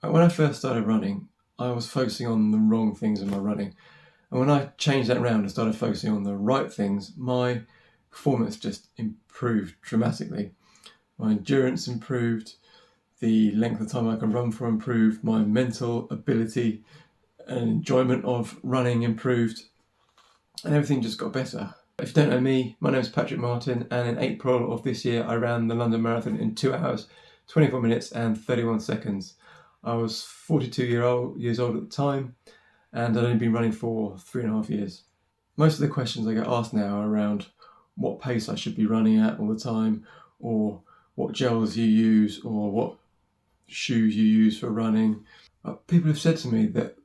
When I first started running, I was focusing on the wrong things in my running. And when I changed that around and started focusing on the right things, my performance just improved dramatically. My endurance improved, the length of time I can run for improved, my mental ability and enjoyment of running improved, and everything just got better. If you don't know me, my name is Patrick Martin, and in April of this year I ran the London Marathon in 2 hours, 24 minutes and 31 seconds. I was 42 years old at the time, and I'd only been running for 3.5 years. Most of the questions I get asked now are around what pace I should be running at all the time, or what gels you use, or what shoes you use for running. People have said to me that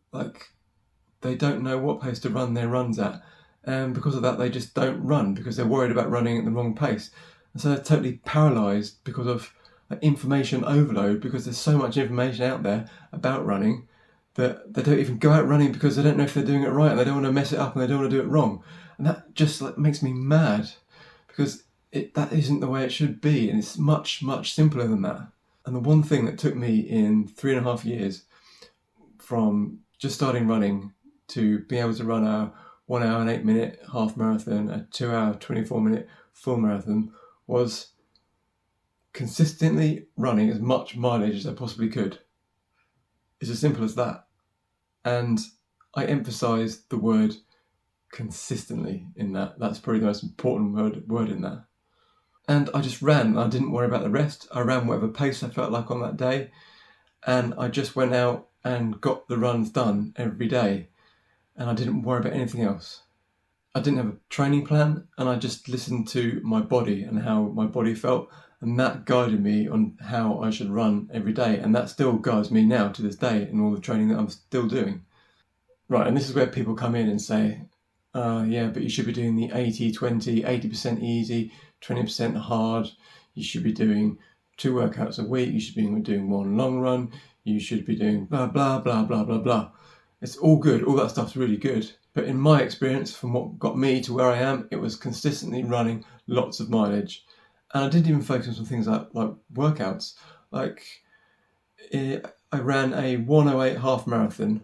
they don't know what pace to run their runs at, and because of that they just don't run because they're worried about running at the wrong pace, and so they're totally paralysed because of information overload, because there's so much information out there about running that they don't even go out running because they don't know if they're doing it right, and they don't want to mess it up, and they don't want to do it wrong. And that just makes me mad, because that isn't the way it should be, and it's much simpler than that. And the one thing that took me in 3.5 years from just starting running to being able to run a 1 hour and 8 minute half marathon, a 2 hour 24 minute full marathon, was consistently running as much mileage as I possibly could. It's as simple as that. And I emphasise the word consistently in that. That's probably the most important word in that. And I just ran. I didn't worry about the rest. I ran whatever pace I felt like on that day. And I just went out and got the runs done every day. And I didn't worry about anything else. I didn't have a training plan, and I just listened to my body and how my body felt. And that guided me on how I should run every day. And that still guides me now to this day in all the training that I'm still doing. Right, and this is where people come in and say, yeah, but you should be doing the 80-20, 80% easy, 20% hard. You should be doing 2 workouts a week. You should be doing 1 long run. You should be doing blah, blah, blah, blah, blah, blah. It's all good. All that stuff's really good. But in my experience, from what got me to where I am, it was consistently running lots of mileage. And I didn't even focus on things like workouts. I ran a 1:08 half marathon,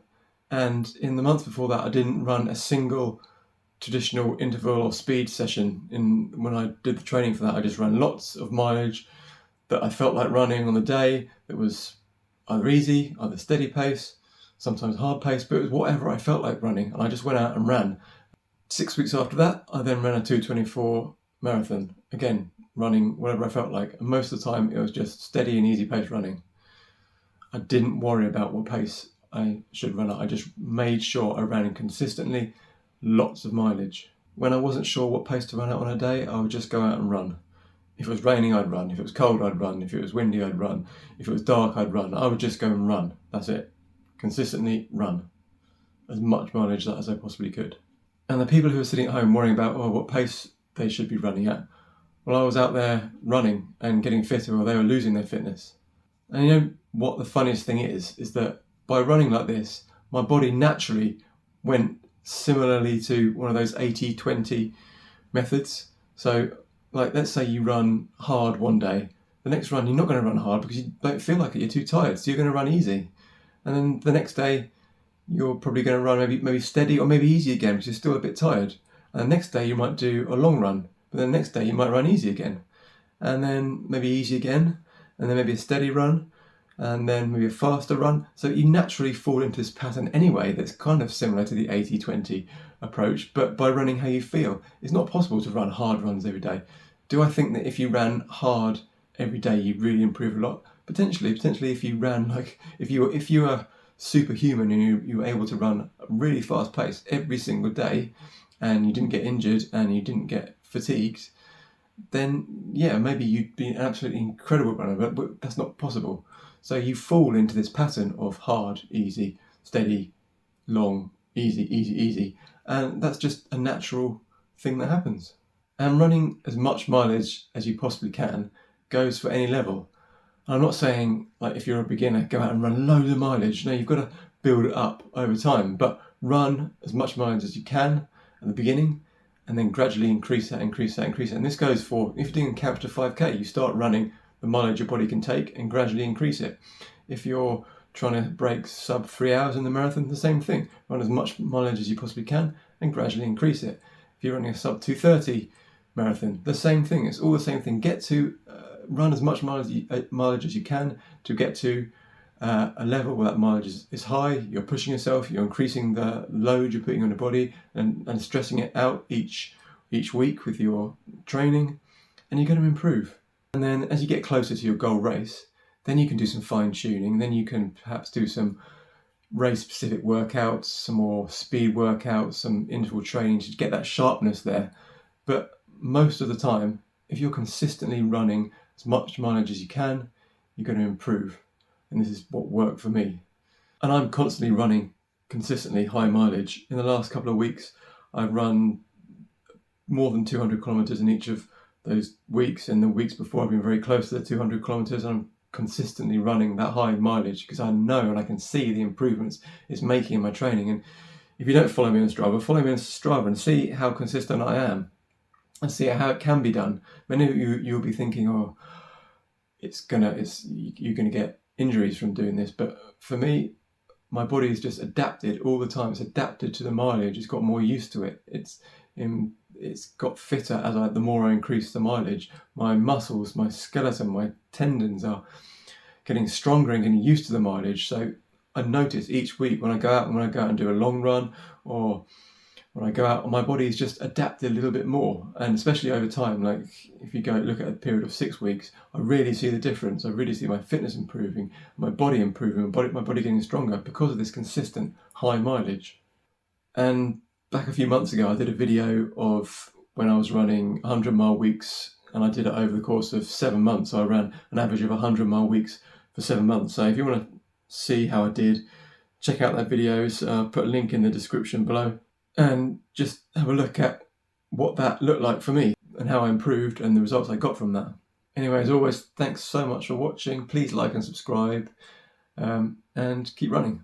and in the month before that I didn't run a single traditional interval or speed session. When I did the training for that, I just ran lots of mileage that I felt like running on the day. That was either easy, either steady pace, sometimes hard pace, but it was whatever I felt like running, and I just went out and ran. 6 weeks after that, I then ran a 2:24 marathon, again running whatever I felt like, and most of the time it was just steady and easy pace running. I didn't worry about what pace I should run at. I just made sure I ran consistently, lots of mileage. When I wasn't sure what pace to run at on a day, I would just go out and run. If it was raining, I'd run. If it was cold, I'd run. If it was windy, I'd run. If it was dark, I'd run. I would just go and run. That's it. Consistently run as much mileage as I possibly could. And the people who are sitting at home worrying about what pace they should be running at, well, I was out there running and getting fitter, or they were losing their fitness. And you know what the funniest thing is that by running like this, my body naturally went similarly to one of those 80-20 methods. So let's say you run hard one day, the next run you're not going to run hard because you don't feel like it, you're too tired, so you're going to run easy. And then the next day you're probably going to run maybe steady or maybe easy again because you're still a bit tired. And the next day you might do a long run, but then the next day you might run easy again, and then maybe easy again, and then maybe a steady run, and then maybe a faster run. So you naturally fall into this pattern anyway that's kind of similar to the 80-20 approach, but by running how you feel. It's not possible to run hard runs every day. Do I think that if you ran hard every day you'd really improve a lot? Potentially if you ran if you were superhuman and you were able to run a really fast pace every single day, and you didn't get injured and you didn't get fatigued, then yeah, maybe you'd be an absolutely incredible runner, but that's not possible. So you fall into this pattern of hard, easy, steady, long, easy, and that's just a natural thing that happens. And running as much mileage as you possibly can goes for any level. And I'm not saying if you're a beginner, go out and run loads of mileage. No, you've got to build it up over time, but run as much mileage as you can at the beginning, and then gradually increase that. And this goes for, if you're doing a couch to 5k, you start running the mileage your body can take and gradually increase it. If you're trying to break sub 3 hours in the marathon, the same thing. Run as much mileage as you possibly can and gradually increase it. If you're running a sub 2:30 marathon, the same thing. It's all the same thing. Get to run as much mileage as you can to get to a level where that mileage is high. You're pushing yourself, you're increasing the load you're putting on your body and stressing it out each week with your training, and you're going to improve. And then as you get closer to your goal race, then you can do some fine tuning. Then you can perhaps do some race specific workouts, some more speed workouts, some interval training to get that sharpness there. But most of the time, if you're consistently running as much mileage as you can, you're going to improve. And this is what worked for me. And I'm constantly running consistently high mileage. In the last couple of weeks, I've run more than 200 kilometers in each of those weeks. And the weeks before, I've been very close to the 200 kilometers. I'm consistently running that high mileage because I know and I can see the improvements it's making in my training. And if you don't follow me on Strava, follow me on Strava and see how consistent I am and see how it can be done. Many of you'll be thinking, oh, you're gonna get injuries from doing this, but for me, my body is just adapted all the time. It's adapted to the mileage. It's got more used to it. It's got fitter the more I increase the mileage. My muscles, my skeleton, my tendons are getting stronger and getting used to the mileage. So I notice each week when I go out and do a long run, or when I go out, my body is just adapted a little bit more. And especially over time, like if you go look at a period of 6 weeks, I really see the difference. I really see my fitness improving, my body improving, my body getting stronger because of this consistent high mileage. And back a few months ago, I did a video of when I was running 100-mile weeks, and I did it over the course of 7 months. So I ran an average of 100-mile weeks for 7 months. So if you want to see how I did, check out that video. I'll put a link in the description below. And just have a look at what that looked like for me and how I improved and the results I got from that. Anyway, as always, thanks so much for watching. Please like and subscribe, and keep running.